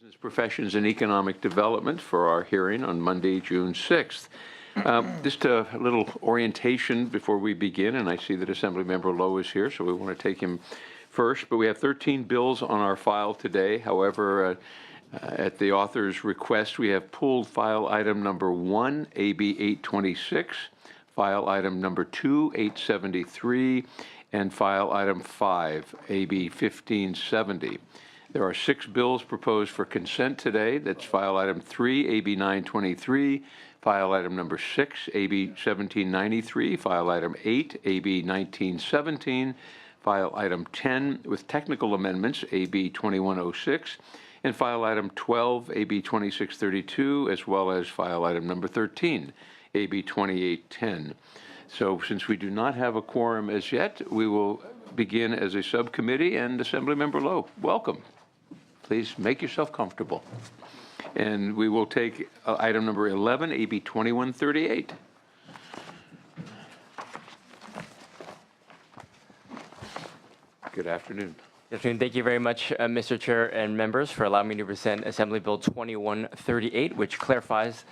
Business Professions and Economic Development for our hearing on Monday, June 6th. Just a little orientation before we begin, and I see that Assemblymember Lowe is here, so we want to take him first. But we have 13 bills on our file today. However, at the author's request, we have pulled file item number 1, AB 826, file item number 2, 873, and file item 5, AB 1570. There are 6 bills proposed for consent today. That's file item 3, AB 923, file item number 6, AB 1793, file item 8, AB 1917, file item 10 with technical amendments, AB 2106, and file item 12, AB 2632, as well as file item number 13, AB 2810. So since we do not have a quorum as yet, we will begin as a subcommittee, and Assemblymember Lowe, welcome. Please make yourself comfortable. And we will take item number 11, AB 2138. Good afternoon. Good afternoon. Thank you very much, Mr. Chair and members, for allowing me to present Assembly Bill 2138, which clarifies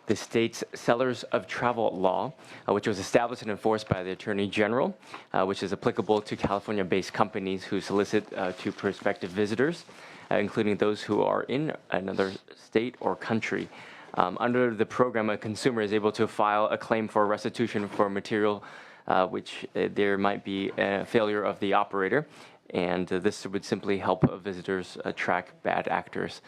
the state's Sellers of Travel law, which was established and enforced by the Attorney General, which is applicable to California-based companies who solicit to prospective visitors, including those who are in another state or country. Under the program, a consumer is able to file a claim for restitution for material which there might be a failure of the operator, and this would simply help visitors track bad actors.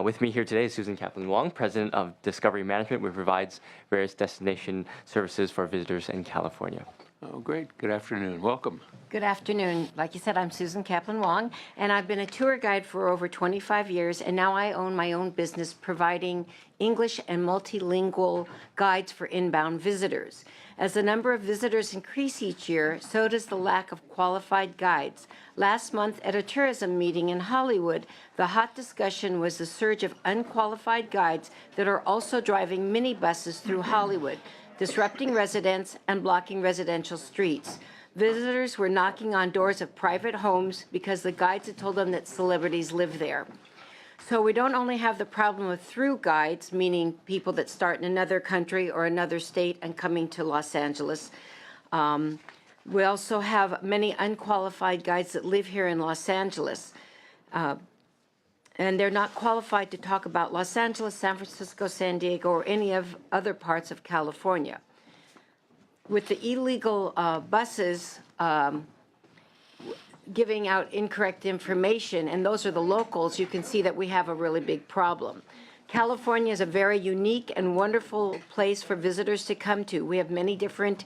With me here today is Susan Kaplan-Wong, President of Discovery Management, which provides various destination services for visitors in California. Oh, great. Good afternoon. Welcome. Good afternoon. Like you said, I'm Susan Kaplan-Wong, and I've been a tour guide for over 25 years, and now I own my own business providing English and multilingual guides for inbound visitors. As the number of visitors increase each year, so does the lack of qualified guides. Last month at a tourism meeting in Hollywood, the hot discussion was the surge of unqualified guides that are also driving minibuses through Hollywood, disrupting residents and blocking residential streets. Visitors were knocking on doors of private homes because the guides had told them that celebrities live there. So we don't only have the problem of through guides, meaning people that start in another country or another state and coming to Los Angeles. We also have many unqualified guides that live here in Los Angeles. And they're not qualified to talk about Los Angeles, San Francisco, San Diego, or any of other parts of California. With the illegal buses giving out incorrect information, and those are the locals, you can see that we have a really big problem. California is a very unique and wonderful place for visitors to come to. We have many different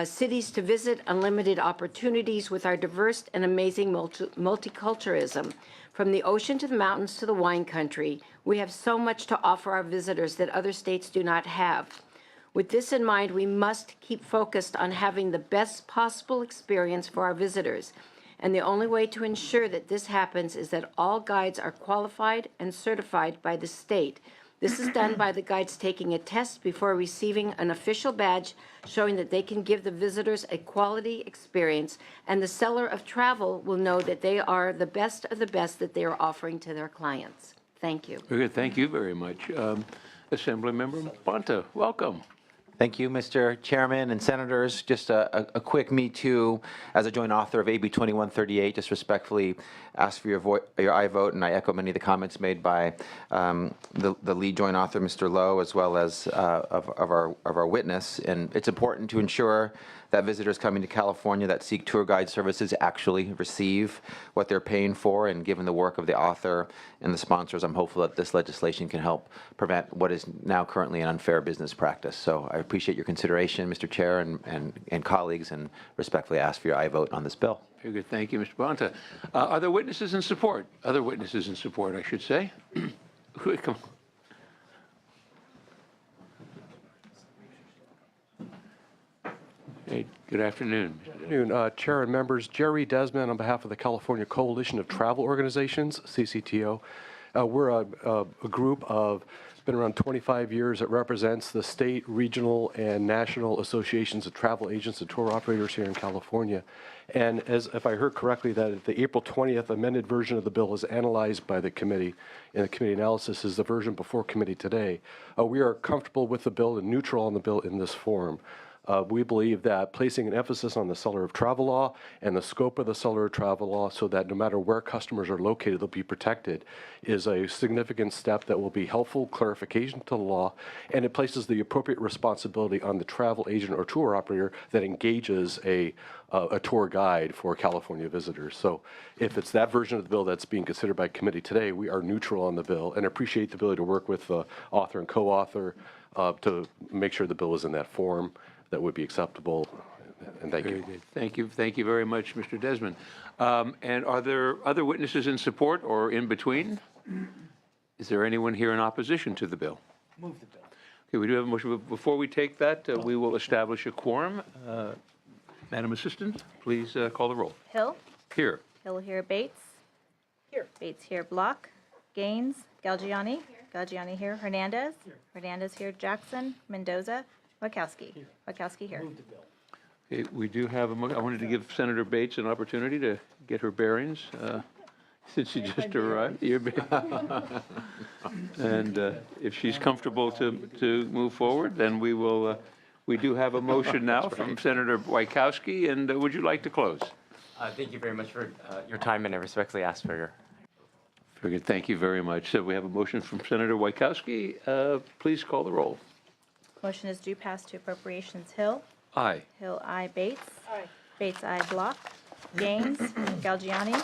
cities to visit, unlimited opportunities with our diverse and amazing multiculturalism. From the ocean to the mountains to the wine country, we have so much to offer our visitors that other states do not have. With this in mind, we must keep focused on having the best possible experience for our visitors. And the only way to ensure that this happens is that all guides are qualified and certified by the state. This is done by the guides taking a test before receiving an official badge showing that they can give the visitors a quality experience, and the seller of travel will know that they are the best of the best that they are offering to their clients. Thank you. Very good. Thank you very much. Assemblymember Bonta, welcome. Thank you, Mr. Chairman and Senators. Just a quick me too, as a joint author of AB 2138, just respectfully ask for your aye vote, and I echo many of the comments made by the lead joint author, Mr. Lowe, as well as of our witness. And it's important to ensure that visitors coming to California that seek tour guide services actually receive what they're paying for, and given the work of the author and the sponsors, I'm hopeful that this legislation can help prevent what is now currently an unfair business practice. So I appreciate your consideration, Mr. Chair and colleagues, and respectfully ask for your aye vote on this bill. Very good. Thank you, Mr. Bonta. Are there witnesses in support? Other witnesses in support, I should say. Come on. Hey, good afternoon. Good afternoon, Chair and members. Jerry Desmond on behalf of the California Coalition of Travel Organizations, CCTO. We're a group of, it's been around 25 years. It represents the state, regional, and national associations of travel agents and tour operators here in California. And as if I heard correctly, that the April 20th amended version of the bill is analyzed by the committee, and the committee analysis is the version before committee today. We are comfortable with the bill and neutral on the bill in this form. We believe that placing an emphasis on the seller of travel law and the scope of the seller of travel law so that no matter where customers are located, they'll be protected is a significant step that will be helpful clarification to the law, and it places the appropriate responsibility on the travel agent or tour operator that engages a tour guide for California visitors. So if it's that version of the bill that's being considered by committee today, we are neutral on the bill and appreciate the ability to work with the author and co-author to make sure the bill is in that form that would be acceptable, and thank Very you. good. Thank you. Thank you very much, Mr. Desmond. And are there other witnesses in support or in between? Is there anyone here in opposition to the bill? Move the bill. Okay, we do have a motion. But before we take that, we will establish a quorum. Madam Assistant, please call the roll. Hill. Here. Hill here. Bates. Here. Bates here. Block. Gaines. Galgiani. Galgiani here. Hernandez. Hernandez here. Jackson. Mendoza. Wachowski. Wachowski here. Move the bill. Okay, we do have a motion. I wanted to give Senator Bates an opportunity to get her bearings since she just arrived. And if she's comfortable to move forward, then we will. We do have a motion now from Senator Wachowski, and would you like to close? Thank you very much for your time, and I respectfully ask for your. Very good. Thank you very much. So we have a motion from Senator Wachowski. Please call the roll. Motion is due pass to appropriations. Hill. Aye. Hill I. Bates. Aye. Bates I. Block. Gaines. Galgiani.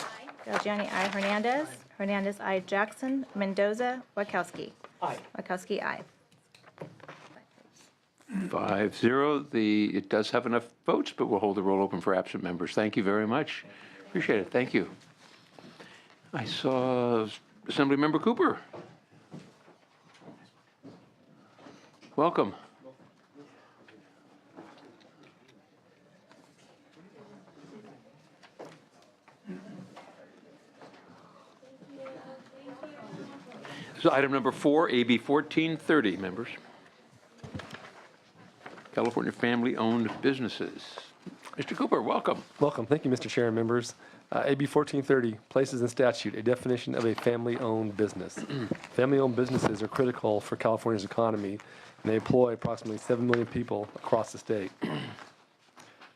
Galgiani I. Hernandez. Hernandez I. Jackson. Mendoza. Wachowski. Aye. Wachowski I. 5-0. It does have enough votes, but we'll hold the roll open for absent members. Thank you very much. Appreciate it. Thank you. I saw Assemblymember Cooper. Welcome. So item number 4, AB 1430, members. California family-owned businesses. Mr. Cooper, welcome. Welcome. Thank you, Mr. Chair and members. AB 1430 places in statute a definition of a family-owned business. Family-owned businesses are critical for California's economy, and they employ approximately 7 million people across the state.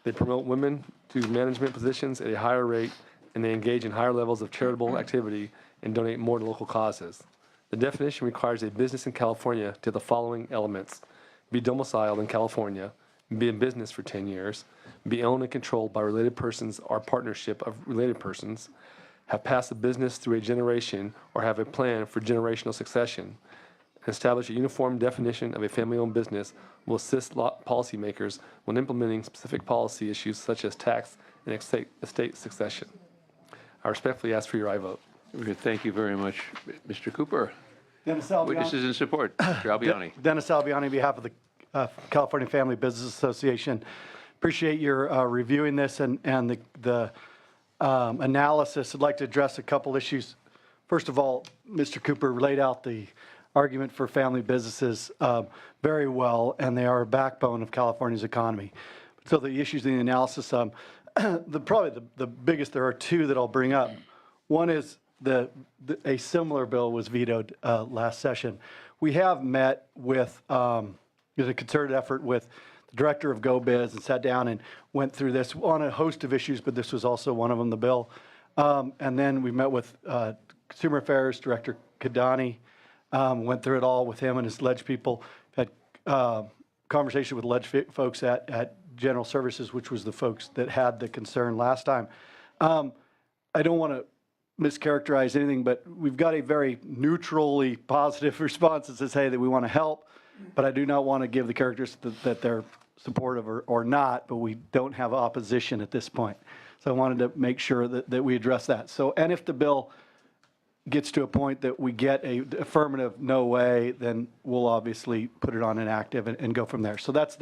They promote women to management positions at a higher rate, and they engage in higher levels of charitable activity and donate more to local causes. The definition requires a business in California to the following elements: be domiciled in California, be in business for 10 years, be owned and controlled by related persons or partnership of related persons, have passed the business through a generation or have a plan for generational succession. Establish a uniform definition of a family-owned business will assist policymakers when implementing specific policy issues such as tax and estate succession. I respectfully ask for your aye vote. Thank you very much, Mr. Cooper. Dennis Albiani. Witnesses in support. Mr. Albiani. Dennis Albiani on behalf of the California Family Business Association. Appreciate your reviewing this and the analysis. I'd like to address a couple issues. First of all, Mr. Cooper laid out the argument for family businesses very well, and they are a backbone of California's economy. So the issues in the analysis, probably the biggest, there are two that I'll bring up. One is a similar bill was vetoed last session. We have met with a concerted effort with the director of GoBiz and sat down and went through this on a host of issues, but this was also one of them, the bill. And then we met with Consumer Affairs Director Kadani, went through it all with him and his ledge people, had conversation with ledge folks at General Services, which was the folks that had the concern last time. I don't want to mischaracterize anything, but we've got a very neutrally positive response that says, hey, that we want to help, but I do not want to give the characters that they're supportive or not, but we don't have opposition at this point. So I wanted to make sure that we address that. So, and if the bill gets to a point that we get a affirmative no way, then we'll obviously put it on inactive and go from there. So that's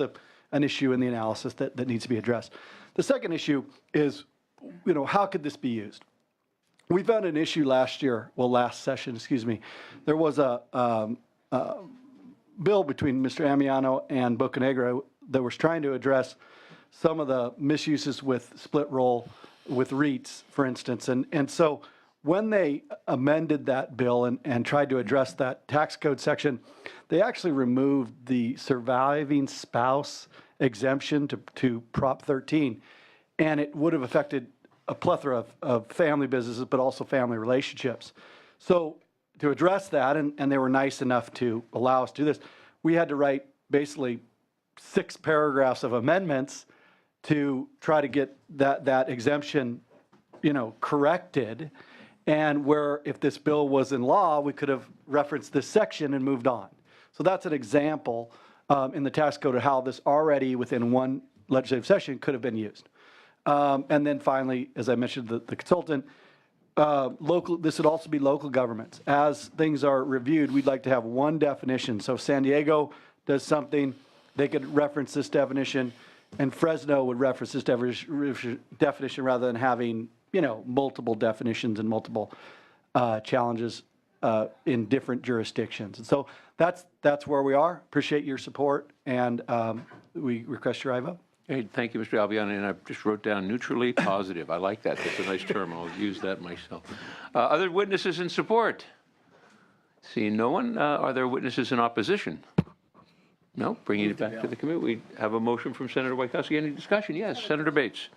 an issue in the analysis that needs to be addressed. The second issue is, how could this be used? we found an issue last session, excuse me. There was a bill between Mr. Amiano and Bocanegra that was trying to address some of the misuses with split roll with REITs, for instance. And so when they amended that bill and tried to address that tax code section, they actually removed the surviving spouse exemption to Prop 13. And it would have affected a plethora of family businesses, but also family relationships. So to address that, and they were nice enough to allow us to do this, we had to write basically 6 paragraphs of amendments to try to get that exemption, corrected. And where if this bill was in law, we could have referenced this section and moved on. So that's an example in the tax code of how this already within one legislative session could have been used. And then finally, as I mentioned, the consultant, this would also be local governments. As things are reviewed, we'd like to have one definition. So if San Diego does something, they could reference this definition, and Fresno would reference this definition rather than having, multiple definitions and multiple challenges in different jurisdictions. And so that's where we are. Appreciate your support, and we request your aye vote. Hey, thank you, Mr. Albiani, and I just wrote down neutrally positive. I like that. That's a nice term. I'll use that myself. Other witnesses in support? Seeing no one, are there witnesses in opposition? No, bringing it back to the committee. We have a motion from Senator Wieckowski. Any discussion? Yes, Senator Bates.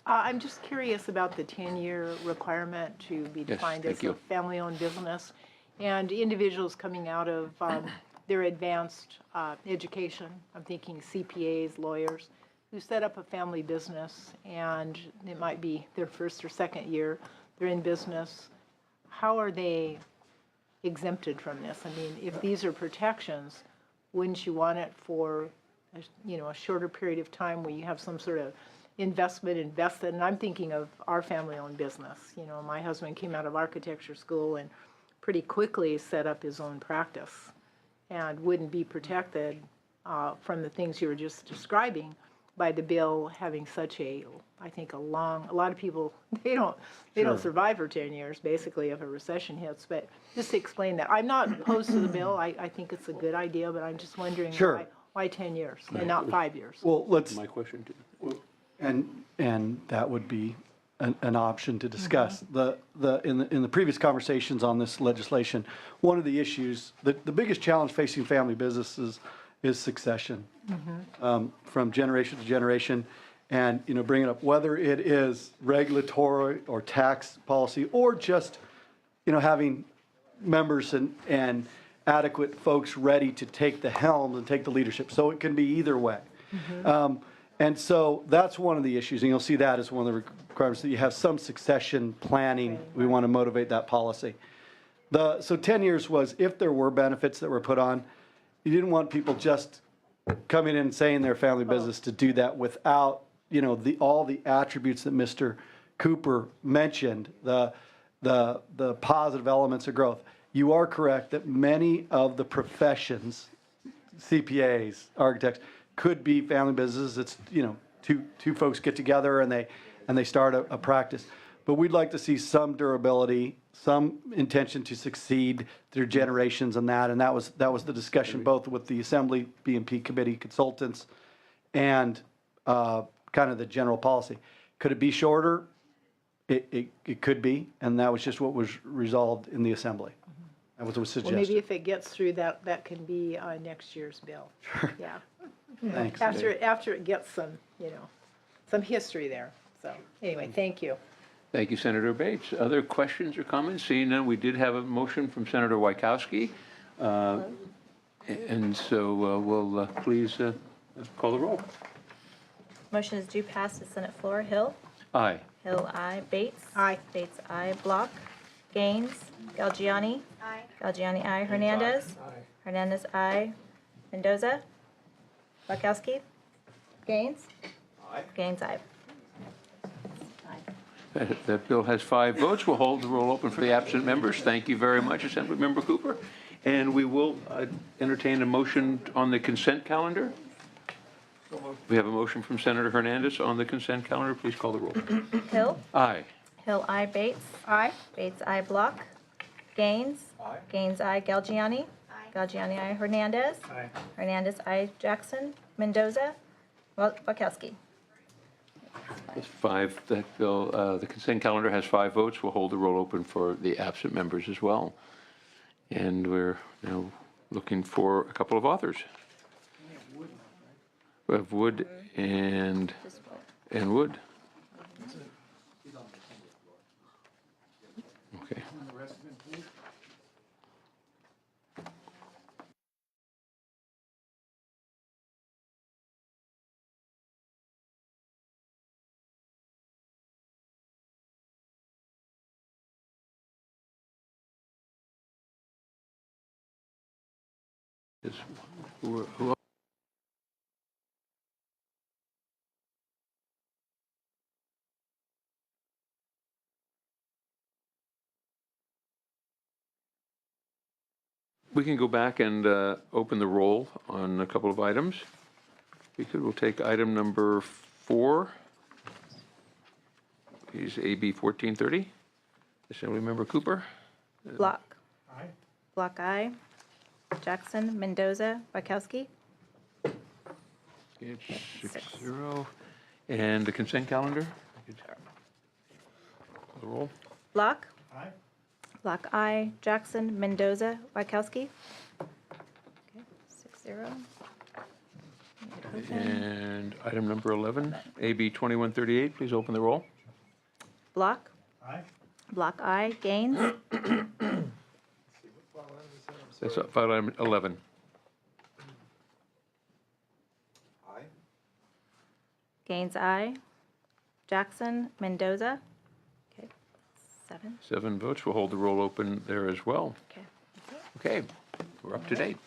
I'm just curious about the 10-year requirement to be defined as thank you. a family-owned business, and individuals coming out of their advanced education. I'm thinking CPAs, lawyers, who set up a family business, and it might be their first or second year they're in business. How are they exempted from this? I mean, if these are protections, wouldn't you want it for a shorter period of time where you have some sort of investment invested? And I'm thinking of our family-owned business. My husband came out of architecture school and pretty quickly set up his own practice, and wouldn't be protected from the things you were just describing by the bill having such a lot of people, they don't survive for 10 years, basically, if a recession hits. But just to explain that, I'm not opposed to the bill. I think it's a good idea, but I'm just wondering Sure. why 10 years and not 5 years? Well, let's, My question too. and that would be an option to discuss. In the previous conversations on this legislation, one of the issues, the biggest challenge facing family businesses is succession from generation to generation, and bringing up whether it is regulatory or tax policy or just having members and adequate folks ready to take the helm and take the leadership. So it can be either way. And so that's one of the issues, and you'll see that as one of the requirements, that you have some succession planning. We want to motivate that policy. So 10 years was if there were benefits that were put on, you didn't want people just coming in and saying they're family business to do that without, all the attributes that Mr. Cooper mentioned, the positive elements of growth. You are correct that many of the professions, CPAs, architects, could be family businesses. It's, two folks get together and they start a practice. But we'd like to see some durability, some intention to succeed through generations on that. And that was the discussion both with the Assembly BMP committee consultants and kind of the general policy. Could it be shorter? It could be, and that was just what was resolved in the Assembly. That was what was suggested. Well, maybe if it gets through, that can be next year's bill. Sure. Yeah. Thanks. After it gets some history there. So anyway, thank you. Thank you, Senator Bates. Other questions or comments? Seeing none, we did have a motion from Senator Wieckowski. And so we'll please call the roll. Motion is due pass to Senate floor. Hill? Aye. Hill, aye. Bates? Aye. Bates, aye. Block? Gaines? Galgiani? Aye. Galgiani, aye. Hernandez? Aye. Hernandez, aye. Mendoza? Wieckowski? Gaines? Aye. Gaines, aye. That bill has 5 votes. We'll hold the roll open for the absent members. Thank you very much, Assemblymember Cooper. And we will entertain a motion on the consent calendar. We have a motion from Senator Hernandez on the consent calendar. Please call the roll. Hill? Aye. Hill, I. Bates. Aye. Bates, I. Block. Gaines. Gaines, I. Galgiani. Galgiani, I. Hernandez. Hernandez, I. Jackson. Mendoza. Wachowski. There's five, that bill, the consent calendar has 5 votes. We'll hold the roll open for the absent members as well. And we're now looking for a couple of authors. We have Wood and Wood. Okay. Who We can go back and open the roll on a couple of items. We'll take item number 4. Is AB 1430. Assemblymember Cooper. Block. Block, I. Jackson. Mendoza. Wachowski. It's 6-0. And the consent calendar? The roll. Block. Block, I. Jackson. Mendoza. Wachowski. Okay, 6-0. And item number 11, AB 2138, please open the roll. Block. Block, I. Gaines. That's file item 11. Gaines, I. Jackson. Mendoza. Okay, 7. 7 votes. We'll hold the roll open there as well. Okay. Okay, we're up to date.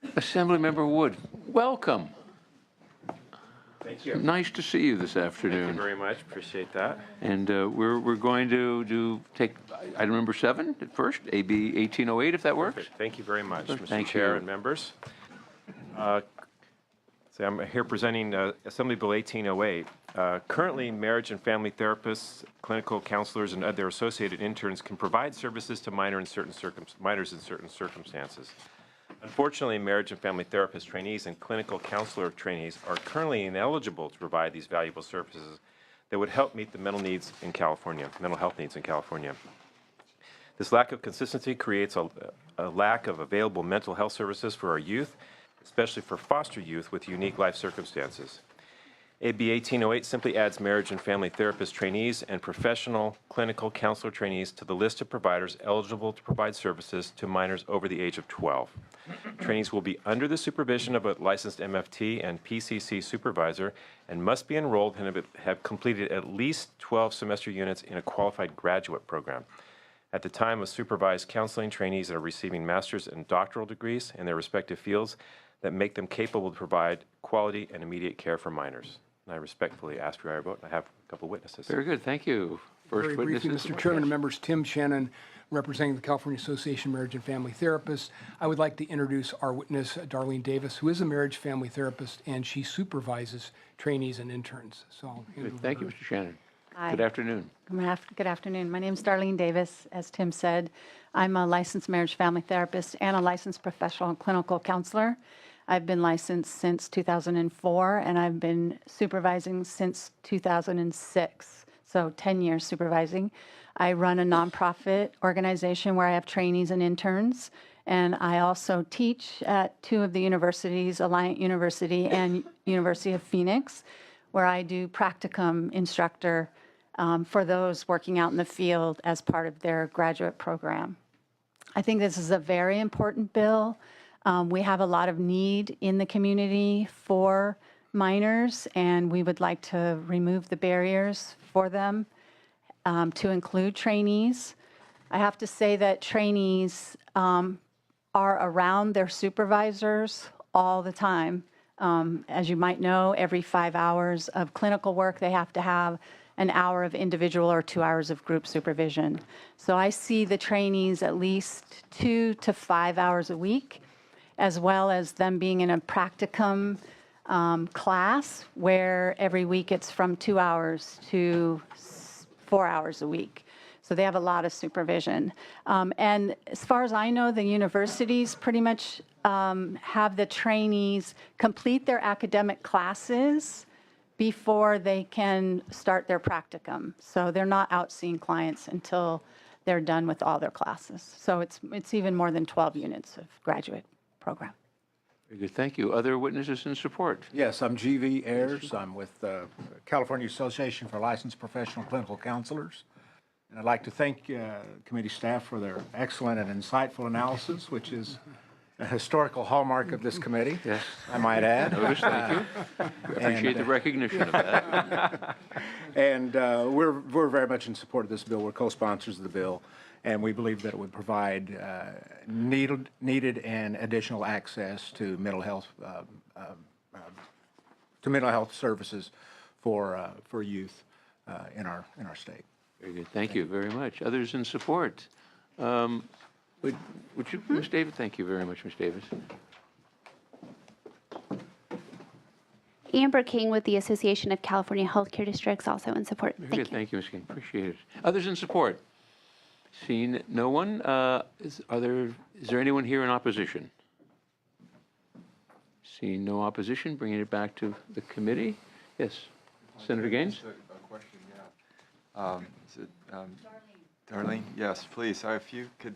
Assemblymember Wood, welcome. Thank you. Nice to see you this Thank you afternoon. very much. Appreciate that. And we're going to take item number 7 at first, AB 1808, if that works. Perfect. Thank you very much, Mr. Thank Chair you. and members. So I'm here presenting Assembly Bill 1808. Currently, marriage and family therapists, clinical counselors, and other associated interns can provide services to minors in certain circumstances. Unfortunately, marriage and family therapist trainees and clinical counselor trainees are currently ineligible to provide these valuable services that would help meet the mental health needs in California. This lack of consistency creates a lack of available mental health services for our youth, especially for foster youth with unique life circumstances. AB 1808 simply adds marriage and family therapist trainees and professional clinical counselor trainees to the list of providers eligible to provide services to minors over the age of 12. Trainees will be under the supervision of a licensed MFT and PCC supervisor and must be enrolled and have completed at least 12 semester units in a qualified graduate program. At the time of supervised counseling, trainees are receiving master's and doctoral degrees in their respective fields that make them capable to provide quality and immediate care for minors. And I respectfully ask for your vote. I have a couple witnesses. Very good, thank you. First Very briefly, witnesses. Mr. Chairman and members, Tim Shannon, representing the California Association of Marriage and Family Therapists. I would like to introduce our witness, Darlene Davis, who is a marriage family therapist, and she supervises trainees and interns. So I'll hand it over Thank to you, her. Mr. Shannon. Hi. Good afternoon. Good afternoon. My name is Darlene Davis, as Tim said. I'm a licensed marriage family therapist and a licensed professional and clinical counselor. I've been licensed since 2004, and I've been supervising since 2006, so 10 years supervising. I run a nonprofit organization where I have trainees and interns, and I also teach at 2 of the universities, Alliant University and University of Phoenix, where I do practicum instructor for those working out in the field as part of their graduate program. I think this is a very important bill. We have a lot of need in the community for minors, and we would like to remove the barriers for them to include trainees. I have to say that trainees are around their supervisors all the time. As you might know, every 5 hours of clinical work, they have to have an hour of individual or 2 hours of group supervision. So I see the trainees at least 2 to 5 hours a week, as well as them being in a practicum class where every week it's from 2 hours to 4 hours a week. So they have a lot of supervision. And as far as I know, the universities pretty much have the trainees complete their academic classes before they can start their practicum. So they're not out seeing clients until they're done with all their classes. So it's even more than 12 units of graduate program. Very good, thank you. Other witnesses in support? Yes, I'm G.V. Ayers. I'm with the California Association for Licensed Professional Clinical Counselors. And I'd like to thank committee staff for their excellent and insightful analysis, which is a historical hallmark of this committee, Yes. I might add. Notice, thank you. Appreciate the recognition of that. And we're very much in support of this bill. We're co-sponsors of the bill, and we believe that it would provide needed and additional access to mental health services for youth in our state. Very good, thank you very much. Others in support? Would you, Ms. Davis? Thank you very much, Ms. Davis. Amber King with the Association of California Healthcare Districts, also in support. Very Thank good, you. thank you, Ms. King, appreciate it. Others in support? Seeing no one, is there anyone here in opposition? Seeing no opposition, bringing it back to the committee. Yes, Senator Gaines? A question, yeah. Is it, Darlene? Yes, please. If you could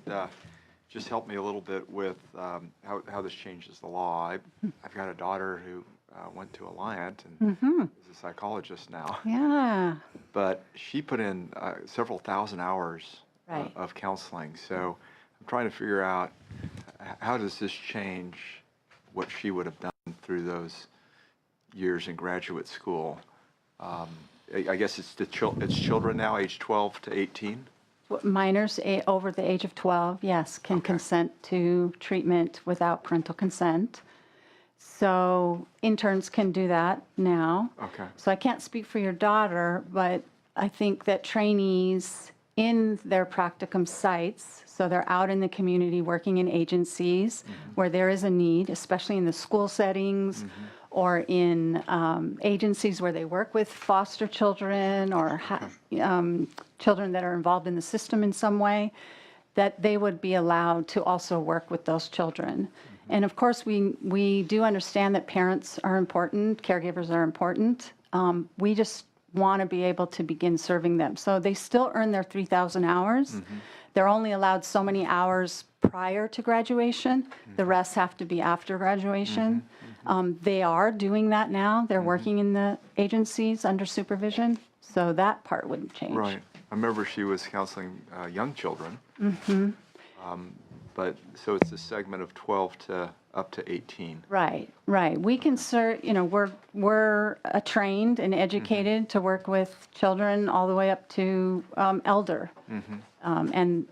just help me a little bit with how this changes the law. I've got a daughter who went to Alliant and is a psychologist now. Yeah. But she put in several thousand hours Right. of counseling. So I'm trying to figure out how does this change what she would have done through those years in graduate school. I guess it's children now, age 12 to 18. Minors over the age of 12, yes, can consent to treatment without parental consent. So interns can do that now. Okay. So I can't speak for your daughter, but I think that trainees in their practicum sites, so they're out in the community working in agencies where there is a need, especially in the school settings or in agencies where they work with foster children or children that are involved in the system in some way, that they would be allowed to also work with those children. And of course, we do understand that parents are important, caregivers are important. We just want to be able to begin serving them. So they still earn their 3,000 hours. They're only allowed so many hours prior to graduation. The rest have to be after graduation. They are doing that now. They're working in the agencies under supervision. So that part wouldn't change. Right. I remember she was counseling young children. But, so it's a segment of 12 to up to 18. Right, right. We can serve, we're trained and educated to work with children all the way up to elder. And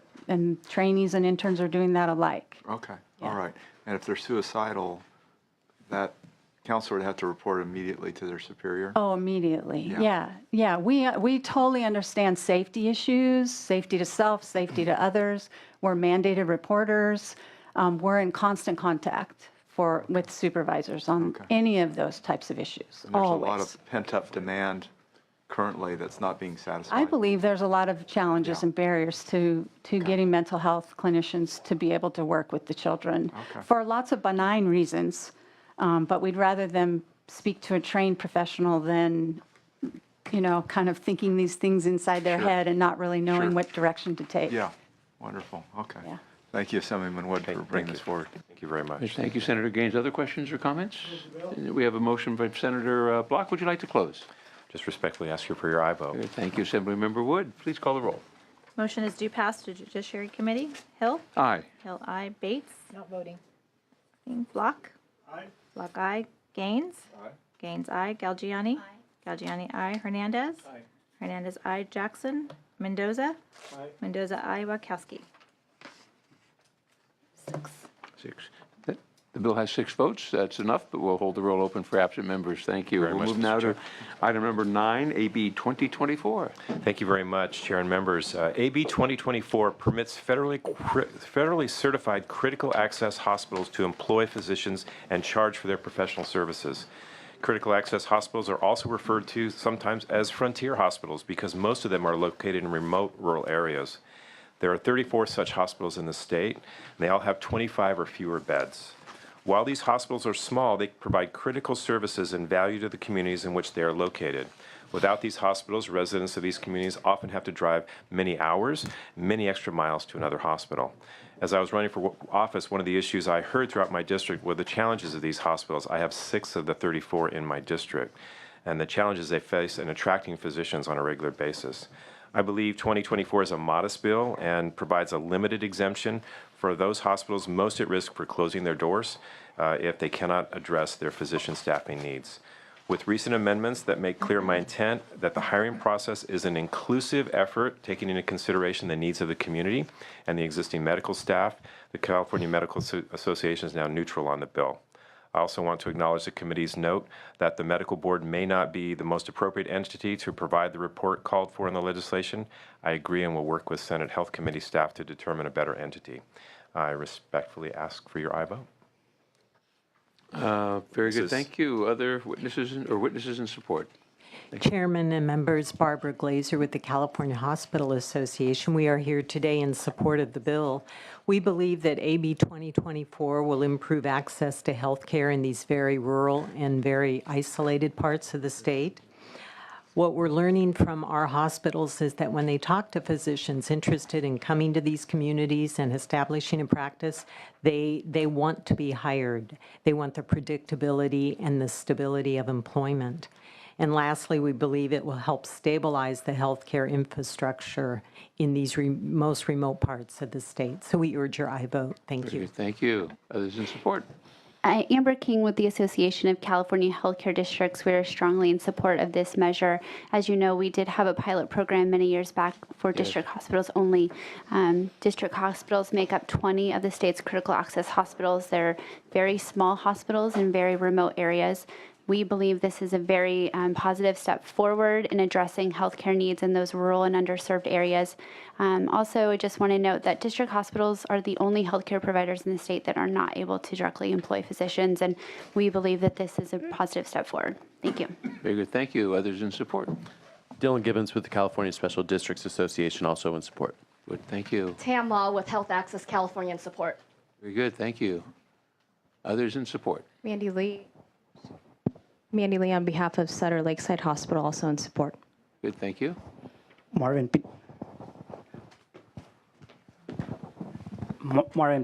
trainees and interns are doing that alike. Okay, all right. And if they're suicidal, that counselor would have to report immediately to their superior? Oh, immediately. Yeah. Yeah. We totally understand safety issues, safety to self, safety to others. We're mandated reporters. We're in constant contact with supervisors on any of those types of issues. And there's always. a lot of pent-up demand currently that's not being satisfied. I believe there's a lot of challenges and barriers to getting mental health clinicians to be able to work with the children for lots of benign reasons. But we'd rather them speak to a trained professional than, kind of thinking these things inside their head and not really knowing what direction to take. Yeah, wonderful, okay. Yeah. Thank you, Assemblyman Wood, for bringing this forward. Thank you very much. Thank you, Senator Gaines. Other questions or comments? We have a motion by Senator Block. Would you like to close? Just respectfully ask you for your aye vote. Thank you, Assemblymember Wood. Please call the roll. Motion is due pass to Judiciary Committee. Hill? Aye. Hill, aye. Bates? Not voting. Block? Aye. Block, aye. Gaines? Aye. Gaines, aye. Galgiani? Aye. Galgiani, aye. Hernandez? Aye. Hernandez, aye. Jackson? Mendoza? Aye. Mendoza, aye. Wachowski? 6. The bill has 6 votes. That's enough, but we'll hold the roll open for absent members. Thank you. Very We'll much, move Mr. now Chair. to item number 9, AB 2024. Thank you very much, Chair and members. AB 2024 permits federally certified critical access hospitals to employ physicians and charge for their professional services. Critical access hospitals are also referred to sometimes as frontier hospitals because most of them are located in remote rural areas. There are 34 such hospitals in the state, and they all have 25 or fewer beds. While these hospitals are small, they provide critical services and value to the communities in which they are located. Without these hospitals, residents of these communities often have to drive many hours, many extra miles to another hospital. As I was running for office, one of the issues I heard throughout my district were the challenges of these hospitals. I have 6 of the 34 in my district, and the challenges they face in attracting physicians on a regular basis. I believe 2024 is a modest bill and provides a limited exemption for those hospitals most at risk for closing their doors if they cannot address their physician staffing needs. With recent amendments that make clear my intent that the hiring process is an inclusive effort taking into consideration the needs of the community and the existing medical staff, the California Medical Association is now neutral on the bill. I also want to acknowledge the committee's note that the medical board may not be the most appropriate entity to provide the report called for in the legislation. I agree and will work with Senate Health Committee staff to determine a better entity. I respectfully ask for your aye vote. Very good. Thank you. Other witnesses in support? Chairman and members, Barbara Glazer with the California Hospital Association. We are here today in support of the bill. We believe that AB 2024 will improve access to health care in these very rural and very isolated parts of the state. What we're learning from our hospitals is that when they talk to physicians interested in coming to these communities and establishing a practice, they want to be hired. They want the predictability and the stability of employment. And lastly, we believe it will help stabilize the healthcare infrastructure in these most remote parts of the state. So we urge your aye vote. Thank you. Thank you. Others in support? Amber King with the Association of California Healthcare Districts. We are strongly in support of this measure. As you know, we did have a pilot program many years back for district hospitals only. District hospitals make up 20 of the state's critical access hospitals. They're very small hospitals in very remote areas. We believe this is a very positive step forward in addressing healthcare needs in those rural and underserved areas. Also, I just want to note that district hospitals are the only healthcare providers in the state that are not able to directly employ physicians, and we believe that this is a positive step forward. Thank you. Very good, thank you. Others in support? Dylan Gibbons with the California Special Districts Association, also in support. Good, thank you. Tam Law with Health Access California in support. Very good, thank you. Others in support? Mandy Lee. Mandy Lee on behalf of Sutter Lakeside Hospital, also in support. Good, thank you. Marvin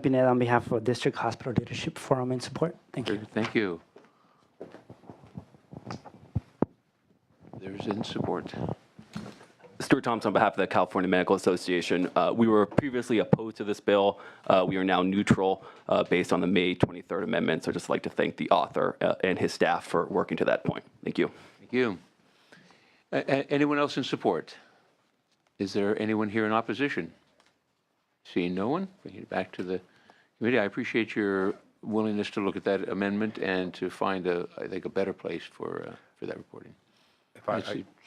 Pineda on behalf of District Hospital Leadership Forum in support. Thank you. Thank you. There's in support. Stuart Thompson on behalf of the California Medical Association. We were previously opposed to this bill. We are now neutral based on the May 23rd amendment. So I'd just like to thank the author and his staff for working to that point. Thank you. Thank you. Anyone else in support? Is there anyone here in opposition? Seeing no one, bring it back to the committee. I appreciate your willingness to look at that amendment and to find, I think, a better place for that reporting.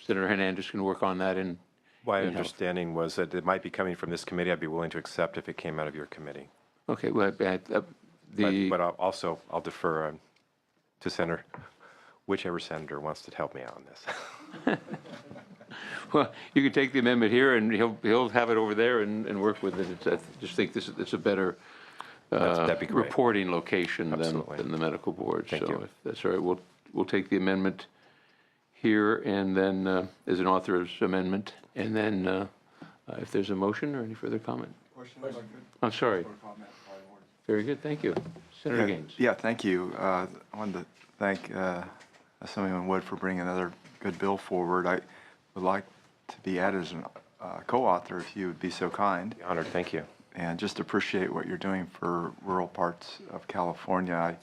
Senator Hernandez can work on that. And my understanding was that it might be coming from this committee. I'd be willing to accept if it came out of your committee. Okay. Well, but I'll defer to Senator, whichever senator wants to help me out on this. Well, you can take the amendment here, and he'll have it over there and work with it. I just think it's a better that'd be great. reporting location than the medical board. Thank you. If that's all right, we'll take the amendment here, and then as an author's amendment, and then if there's a motion or any further comment. I'm sorry. Very good, thank you. Senator Gaines. Yeah, thank you. I wanted to thank Assemblyman Wood for bringing another good bill forward. I would like to be added as a co-author if you would be so kind. Be honored, thank you. And just appreciate what you're doing for rural parts of California.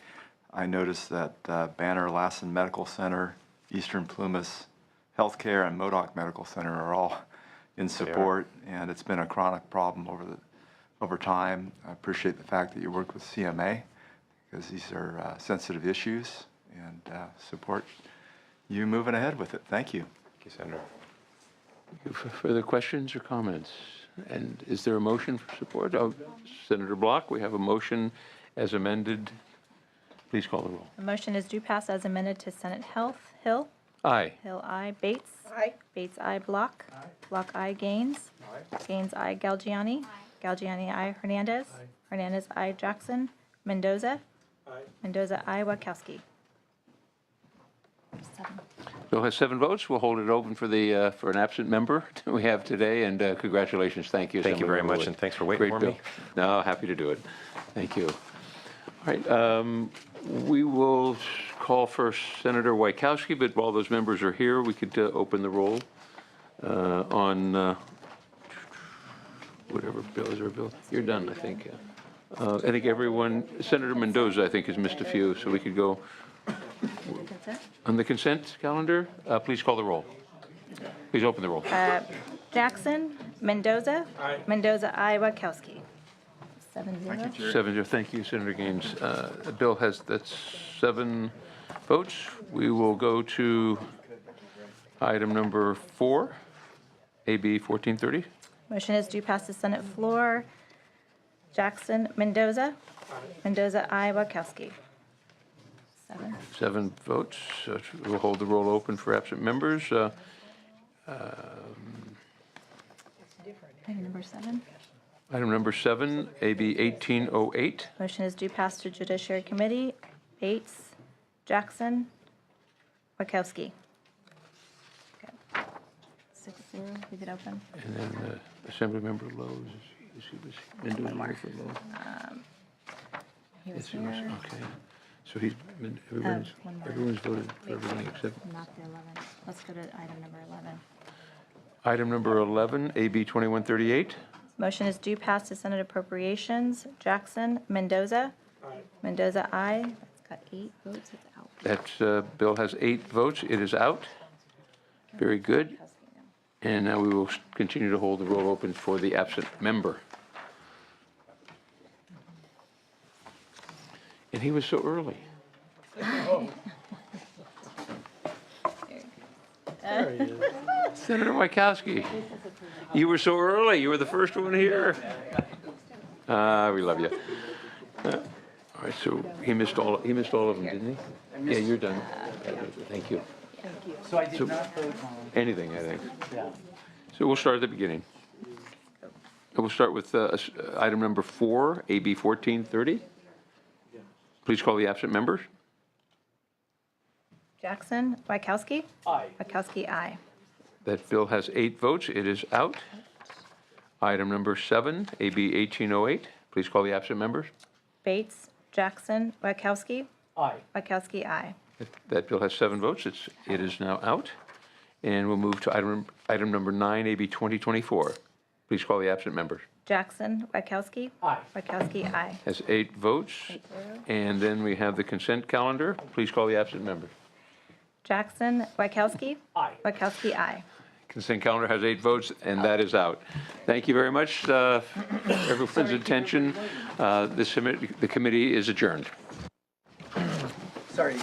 I noticed that Banner Lassen Medical Center, Eastern Plumas Healthcare, and Modoc Medical Center are all in support, and it's been a chronic problem over time. I appreciate the fact that you work with CMA, because these are sensitive issues, and support you moving ahead with it. Thank you. Thank you, Senator. Further questions or comments? And is there a motion for support? Oh, Senator Block, we have a motion as amended. Please call the roll. The motion is due pass as amended to Senate Health. Hill. Aye. Hill, aye. Bates. Aye. Bates, aye. Block. Block, aye. Gaines. Gaines, aye. Galgiani. Galgiani, aye. Hernandez. Hernandez, aye. Jackson. Mendoza. Mendoza, aye. Wachowski. 7. Bill has 7 votes. We'll hold it open for the for an absent member we have today, and congratulations. Thank you. Thank you very Assemblymember much, Wood. and thanks for waiting for me. No, happy to do it. Thank you. All right. We will call first Senator Wachowski, but while those members are here, we could open the roll on whatever bill. Is there a bill? You're done, I think. I think everyone, Senator Mendoza, I think, has missed a few, so we could go on the consent calendar. Please call the roll. Please open the roll. Jackson. Mendoza. Aye. Mendoza, aye. Wachowski. 7-0. 7-0. Thank you, Senator Gaines. Bill has, that's 7 votes. We will go to item number 4, AB 1430. Motion is due pass the Senate floor. Jackson. Mendoza. Mendoza, aye. Wachowski. 7 votes. We'll hold the roll open for absent members. Item number 7. Item number 7, AB 1808. Motion is due pass to Judiciary Committee. Bates, Jackson, Wachowski. Okay. 6-0. Leave it open. And then Assemblymember Lowe. Is he been doing here for Lowe? He was Yes, he was. here. Okay. So he's been, everyone's voted for everything except. Not the 11. Let's go to item number 11. Item number 11, AB 2138. Motion is due pass to Senate Appropriations. Jackson, Mendoza. Mendoza, aye. Got 8 votes, it's out. That bill has 8 votes. It is out. Very good. And now we will continue to hold the roll open for the absent member. And he was so early. There he is. Senator Wachowski, you were so early. You were the first one here. We love you. All right, so he missed all of them, didn't he? Yeah, you're done. Thank you. So I did not vote on. Anything, I think. Yeah. So we'll start at the beginning. We'll start with item number 4, AB 1430. Please call the absent members. Jackson, Wachowski. Aye. Wachowski, aye. That bill has 8 votes. It is out. Item number 7, AB 1808. Please call the absent members. Bates, Jackson, Wachowski. Aye. Wachowski, aye. That bill has 7 votes. It is now out. And we'll move to item number 9, AB 2024. Please call the absent members. Jackson, Wachowski. Aye. Wachowski, aye. Has 8 votes. 8-0. And then we have the consent calendar. Please call the absent members. Jackson, Wachowski. Aye. Wachowski, aye. Consent calendar has 8 votes, and that is out. Thank you very much for everyone's attention. The committee is adjourned. Sorry.